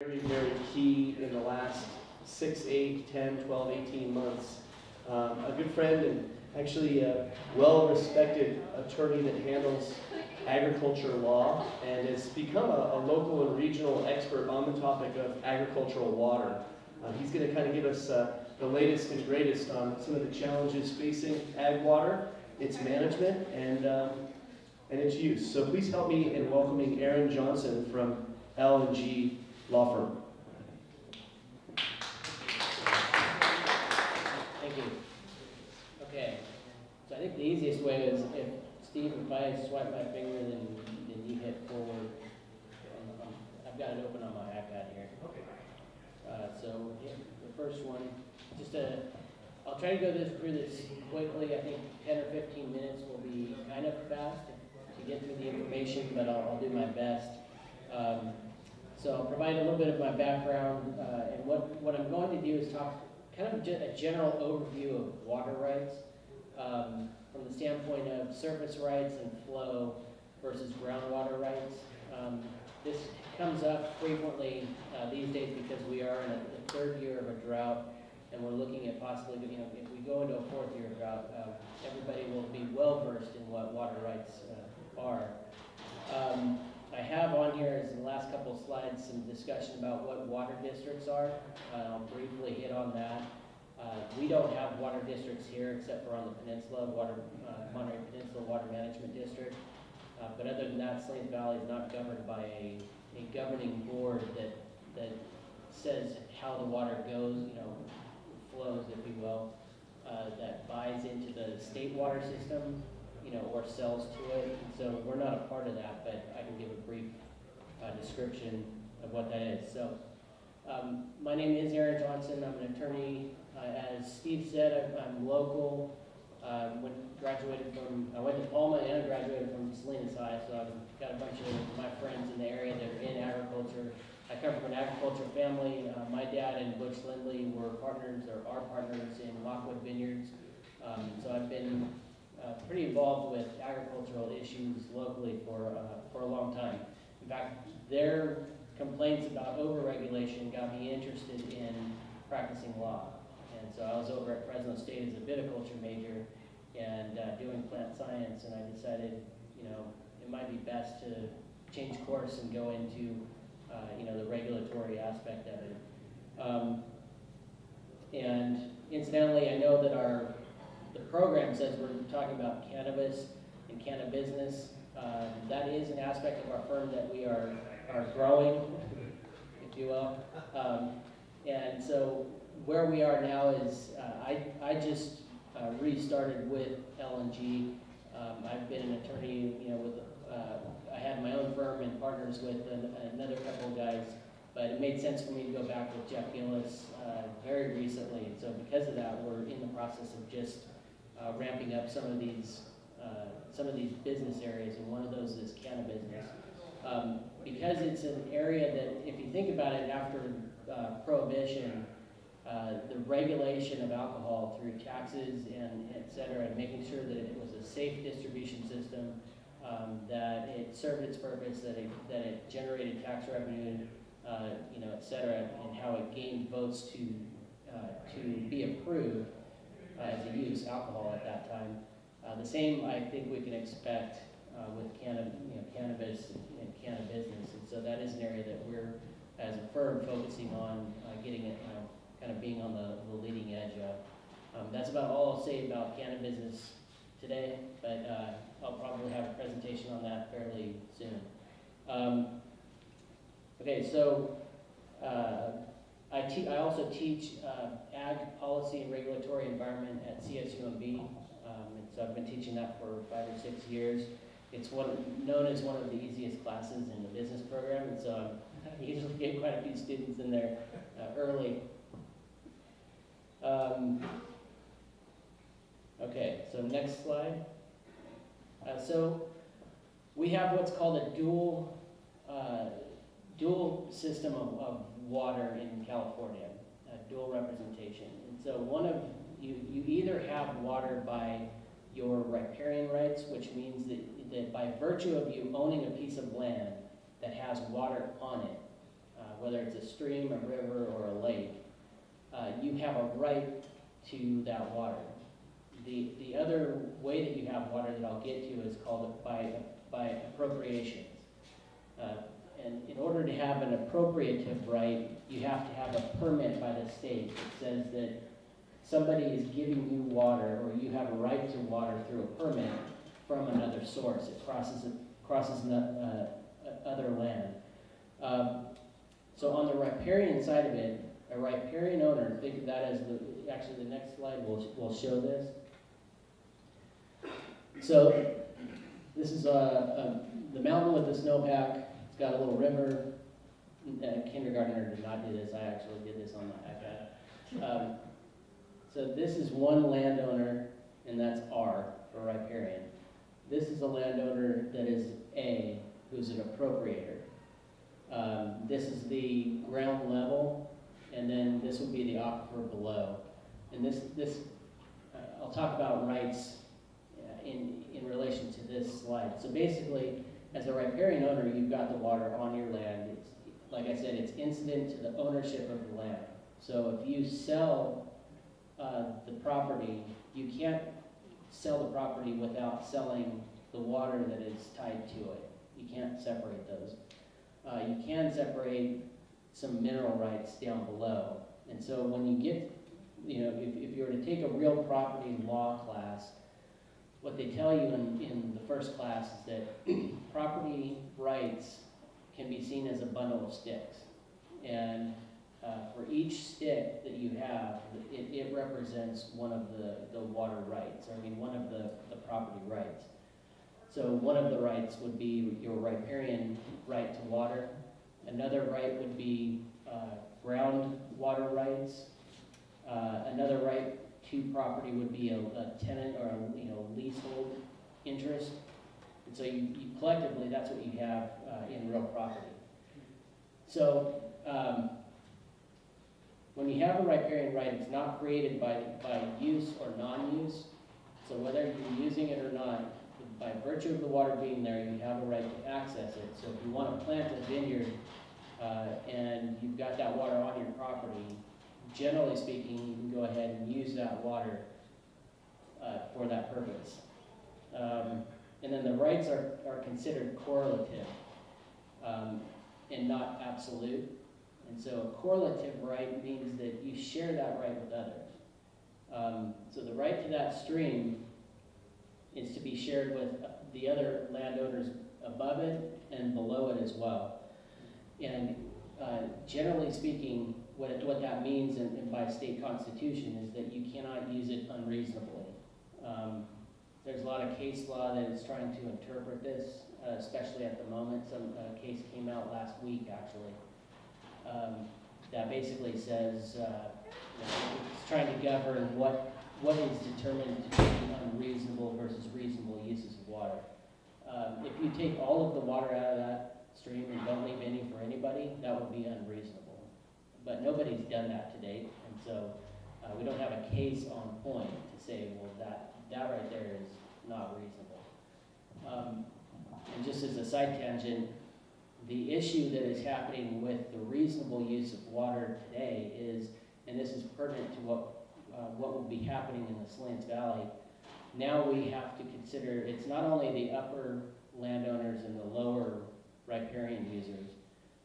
Very, very key in the last 6, 8, 10, 12, 18 months. A good friend and actually a well-respected attorney that handles agriculture law and has become a local and regional expert on the topic of agricultural water. He's going to kind of give us the latest and greatest on some of the challenges facing ag water, its management, and its use. So please help me in welcoming Aaron Johnson from L&G Law Firm. Thank you. Okay, so I think the easiest way is Steve, if I swipe my finger, then you hit forward. I've got it open on my iPad here. Okay. So the first one, I'll try to go through this quickly. I think 10 or 15 minutes will be kind of fast to get through the information, but I'll do my best. So I'll provide a little bit of my background, and what I'm going to do is talk kind of a general overview of water rights from the standpoint of surface rights and flow versus groundwater rights. This comes up frequently these days because we are in the third year of a drought, and we're looking at possibly, if we go into a fourth year of drought, everybody will be well versed in what water rights are. I have on here, as in the last couple of slides, some discussion about what water districts are. I'll briefly hit on that. We don't have water districts here except for on the peninsula, Monterey Peninsula Water Management District. But other than that, Salinas Valley is not governed by a governing board that says how the water goes, flows, if you will, that buys into the state water system, or sells to it. And so we're not a part of that, but I can give a brief description of what that is. So my name is Aaron Johnson. I'm an attorney. As Steve said, I'm local. I went to Palma and graduated from Salinas High, so I've got a bunch of my friends in the area that are in agriculture. I come from an agricultural family. My dad and Butch Lindley were partners, or are partners, in Lockwood Vineyards. So I've been pretty involved with agricultural issues locally for a long time. In fact, their complaints about overregulation got me interested in practicing law. And so I was over at Fresno State as a viticulture major and doing plant science, and I decided, it might be best to change course and go into, the regulatory aspect of it. And incidentally, I know that the program says we're talking about cannabis and cannabis. That is an aspect of our firm that we are growing, if you will. And so where we are now is I just restarted with L&G. I've been an attorney, I had my own firm and partners with another couple of guys, but it made sense for me to go back with Jeff Gillis very recently. And so because of that, we're in the process of just ramping up some of these business areas, and one of those is cannabis. Because it's an area that, if you think about it, after Prohibition, the regulation of alcohol through taxes and et cetera, and making sure that it was a safe distribution system, that it served its purpose, that it generated tax revenue, et cetera, and how it gained votes to be approved as a use alcohol at that time. The same, I think, we can expect with cannabis and cannabis, and so that is an area that we're, as a firm, focusing on getting it, kind of being on the leading edge of. That's about all I'll say about cannabis today, but I'll probably have a presentation on that fairly soon. Okay, so I also teach ag policy and regulatory environment at CSUMB, and so I've been teaching that for 5 or 6 years. It's known as one of the easiest classes in the business program, and so I usually get quite a few students in there early. Okay, so next slide. So we have what's called a dual system of water in California, dual representation. And so you either have water by your riparian rights, which means that by virtue of you owning a piece of land that has water on it, whether it's a stream, a river, or a lake, you have a right to that water. The other way that you have water that I'll get to is called by appropriations. And in order to have an appropriative right, you have to have a permit by the state that says that somebody is giving you water, or you have a right to water through a permit from another source. It crosses other land. So on the riparian side of it, a riparian owner, think of that as actually the next slide will show this. So this is the mountain with the snowpack. It's got a little river. A kindergartner did not do this. I actually did this on my iPad. So this is one landowner, and that's R for riparian. This is a landowner that is A, who's an appropriator. This is the ground level, and then this would be the aquifer below. And I'll talk about rights in relation to this slide. So basically, as a riparian owner, you've got the water on your land. It's, like I said, it's incident to the ownership of the land. So if you sell the property, you can't sell the property without selling the water that is tied to it. You can't separate those. You can separate some mineral rights down below. And so when you get, if you were to take a real property law class, what they tell you in the first class is that property rights can be seen as a bundle of sticks. And for each stick that you have, it represents one of the water rights, one of the property rights. So one of the rights would be your riparian right to water. Another right would be groundwater rights. Another right to property would be a tenant or a leasehold interest. And so you collectively, that's what you have in real property. So when you have a riparian right, it's not created by use or non-use. So whether you're using it or not, by virtue of the water being there, you have a right to access it. So if you want to plant a vineyard and you've got that water on your property, generally speaking, you can go ahead and use that water for that purpose. And then the rights are considered correlative and not absolute. And so a correlative right means that you share that right with others. So the right to that stream is to be shared with the other landowners above it and below it as well. And generally speaking, what that means and by state constitution is that you cannot use it unreasonably. There's a lot of case law that is trying to interpret this, especially at the moment. Some case came out last week, actually, that basically says it's trying to govern what is determined to be unreasonable versus reasonable uses of water. If you take all of the water out of that stream and don't leave any for anybody, that would be unreasonable. But nobody's done that to date, and so we don't have a case on point to say, well, that right there is not reasonable. And just as a side tangent, the issue that is happening with the reasonable use of water today is, and this is pertinent to what will be happening in the Salinas Valley, now we have to consider it's not only the upper landowners and the lower riparian users,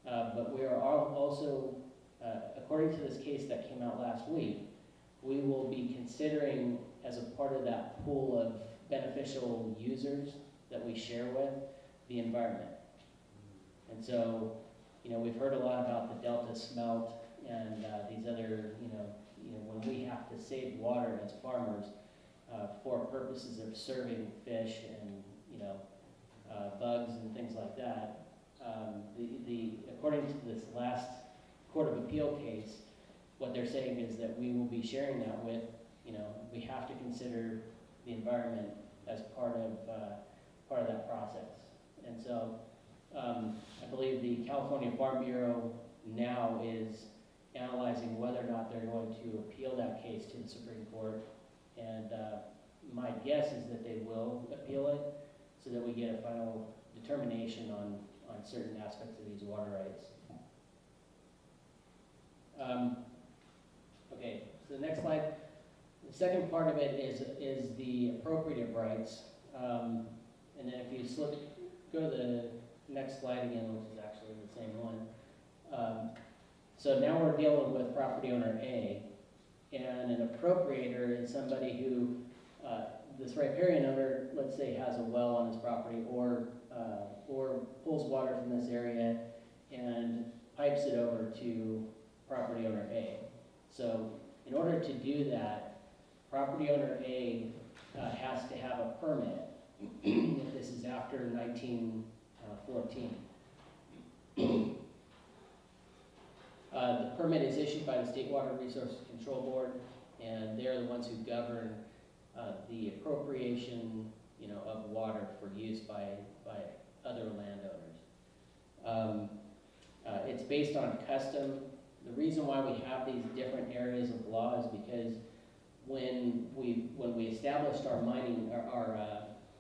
but we are also, according to this case that came out last week, we will be considering as a part of that pool of beneficial users that we share with the environment. And so, we've heard a lot about the Delta smelt and these other, when we have to save water as farmers for purposes of serving fish and, bugs and things like that, according to this last Court of Appeal case, what they're saying is that we will be sharing that with, we have to consider the environment as part of that process. And so I believe the California Farm Bureau now is analyzing whether or not they're going to appeal that case to the Supreme Court. And my guess is that they will appeal it so that we get a final determination on certain aspects of these water rights. the next slide. The second part of it is the appropriative rights. And then if you go to the next slide again, which is actually the same one. So now we're dealing with property owner A, and an appropriator is somebody who, this riparian owner, let's say, has a well on his property, or pulls water from this area and pipes it over to property owner A. So in order to do that, property owner A has to have a permit. If this is after 1914. The permit is issued by the State Water Resources Control Board, and they're the ones who govern the appropriation, of water for use by other landowners. It's based on custom. The reason why we have these different areas of law is because when we established our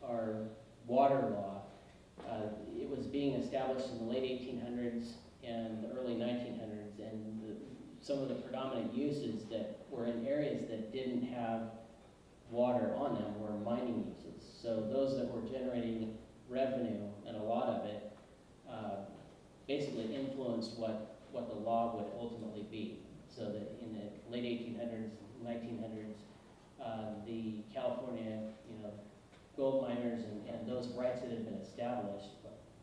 our water law, it was being established in the late 1800s and the early 1900s, and some of the predominant uses that were in areas that didn't have water on them were mining uses. So those that were generating revenue, and a lot of it, basically influenced what the law would ultimately be. So that in the late 1800s, 1900s, the California, gold miners and those rights that had been established,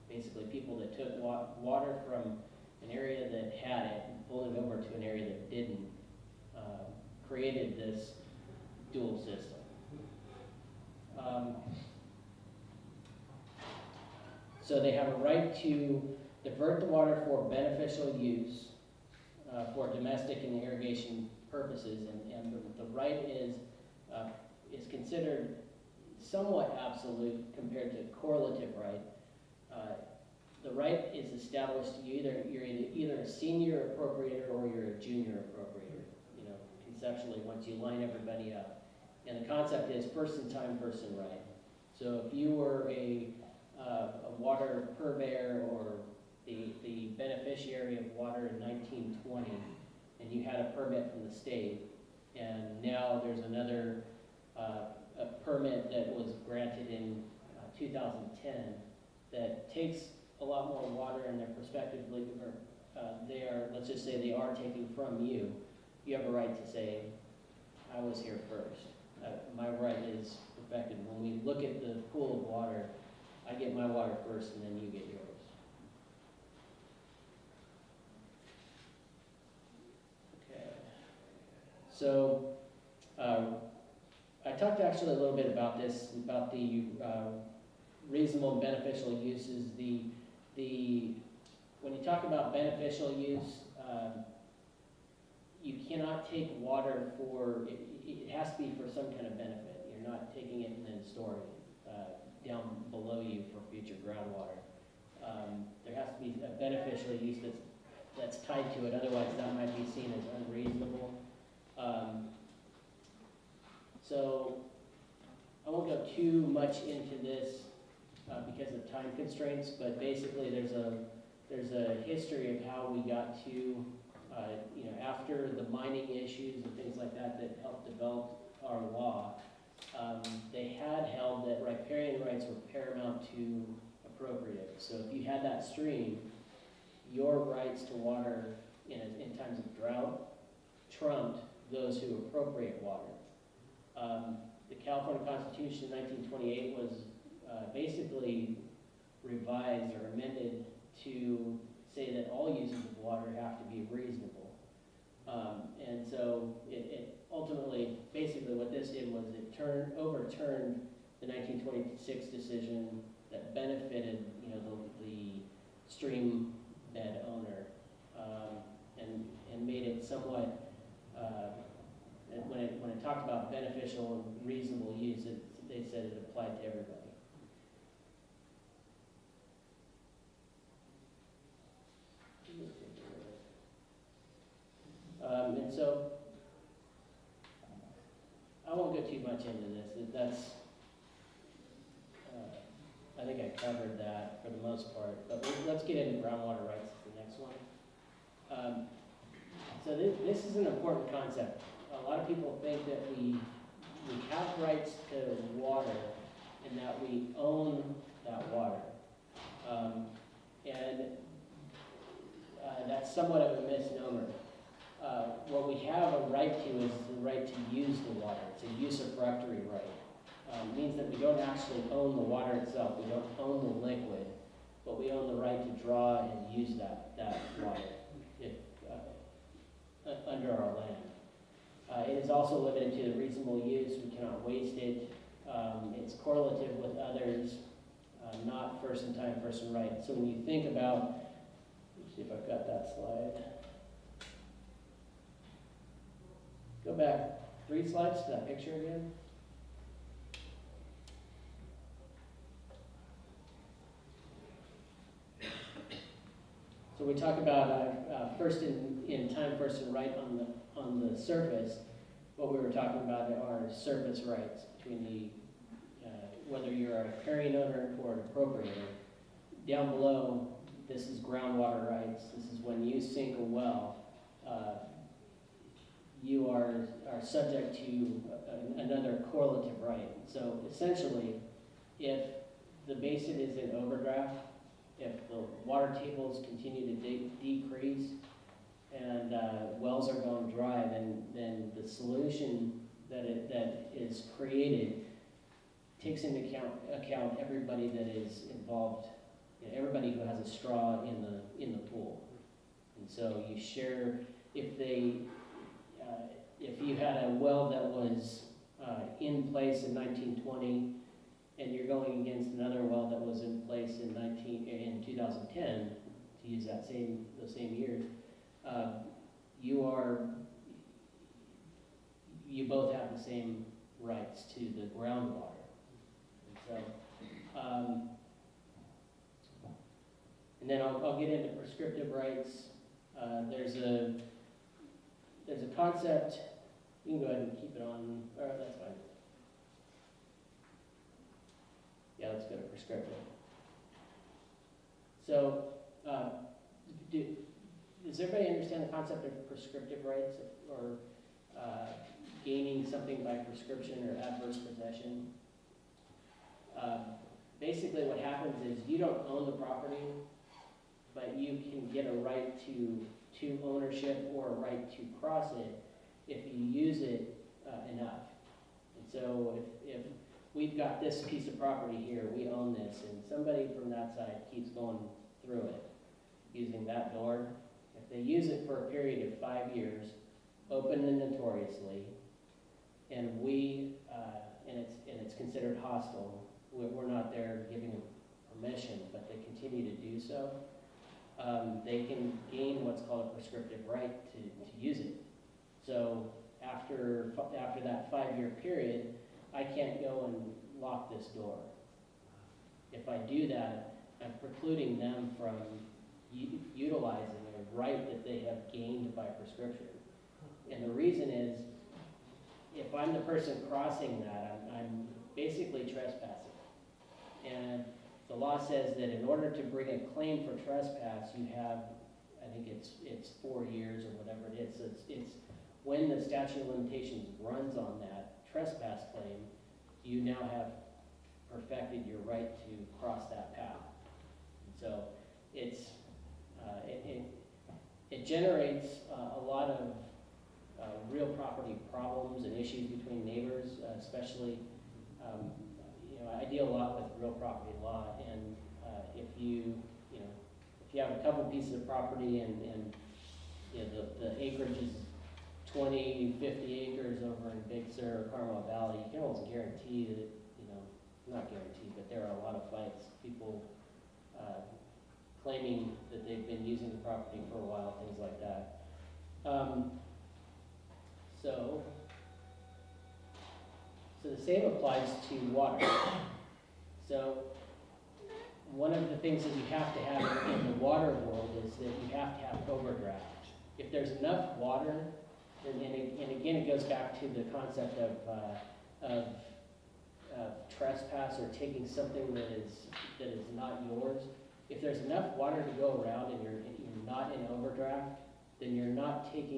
basically people that took water from an area that had it and pulled it over to an area that didn't, created this dual system. So they have a right to divert the water for beneficial use, for domestic and irrigation purposes, and the right is considered somewhat absolute compared to correlative right. The right is established. You're either a senior appropriator or you're a junior appropriator. Conceptually, once you line everybody up, and the concept is person time, person right. So if you were a water purveyor or the beneficiary of water in 1920, and you had a permit from the state, and now there's another a permit that was granted in 2010 that takes a lot more water in their perspective, let's just say they are taking from you. You have a right to say, I was here first. My right is perfected. When we look at the pool of water, I get my water first and then you get yours. Okay. So I talked actually a little bit about this, about the reasonable and beneficial uses. When you talk about beneficial use, you cannot take water it has to be for some kind of benefit. You're not taking it and then storing it down below you for future groundwater. There has to be a beneficial use that's tied to it, otherwise that might be seen as unreasonable. So I won't go too much into this because of time constraints, but basically there's a history of how we got to, after the mining issues and things like that helped develop our law. They had held that riparian rights were paramount to appropriative. So if you had that stream, your rights to water in times of drought trumped those who appropriate water. The California Constitution in 1928 was basically revised or amended to say that all uses of water have to be reasonable. And so it ultimately, basically what this did was it overturned the 1926 decision that benefited, the stream bed owner, and made it somewhat, when it talked about beneficial and reasonable use, they said it applied to everybody. And so, I won't go too much into this. I think I covered that for the most part, but let's get into groundwater rights as the next one. So this is an important concept. A lot of people think that we have rights to water and that we own that water. That's somewhat of a misnomer. What we have a right to is the right to use the water. It's a usufructory right. It means that we don't actually own the water itself. We don't own the liquid, but we own the right to draw and use that water if, under our land. It is also limited to the reasonable use. We cannot waste it. It's correlative with others, not first in time, first in right. So when you think about, let's see if I've got that slide. Go back 3 slides to that picture again. So we talk about first in time, first in right on the surface. What we were talking about are surface rights between the whether you're a riparian owner or an appropriator. Down below, this is groundwater rights. This is when you sink a well, you are subject to another correlative right. So essentially, if the basin is in overdraft, if the water tables continue to decrease and wells are going dry, then the solution that is created takes into account everybody that is involved, everybody who has a straw in the pool. And so you share, if you had a well that was in place in 1920 and you're going against another well that was in place in 2010, to use those same years, you both have the same rights to the groundwater. And so, and then I'll get into prescriptive rights. There's a concept. You can go ahead and keep it on. All right, that's fine. Yeah, let's go to prescriptive. So, does everybody understand the concept of prescriptive rights, or gaining something by prescription or adverse possession? Basically what happens is you don't own the property, but you can get a right to ownership or a right to cross it if you use it enough. And so if we've got this piece of property here, we own this, and somebody from that side keeps going through it using that door, if they use it for a period of 5 years, open and notoriously, and it's considered hostile, we're not there giving them permission, but they continue to do so, they can gain what's called a prescriptive right to use it. So after that 5-year period, I can't go and lock this door. If I do that, I'm precluding them from utilizing a right that they have gained by prescription. And the reason is, if I'm the person crossing that, I'm basically trespassing. And the law says that in order to bring a claim for trespass, you have, I think it's 4 years or whatever it is. It's when the statute of limitations runs on that trespass claim, you now have perfected your right to cross that path. And so it generates a lot of real property problems and issues between neighbors, especially. I deal a lot with real property law, and if you have a couple pieces of property and the acreage is 20, 50 acres over in Big Sur or Carmel Valley, you can almost guarantee that, not guarantee, but there are a lot of fights, people claiming that they've been using the property for a while, things like that. So the same applies to water. So one of the things that you have to have in the water world is that you have to have overdraft. If there's enough water, and again it goes back to the concept of trespass or taking something that is not yours. If there's enough water to go around and you're not in overdraft, then you're not taking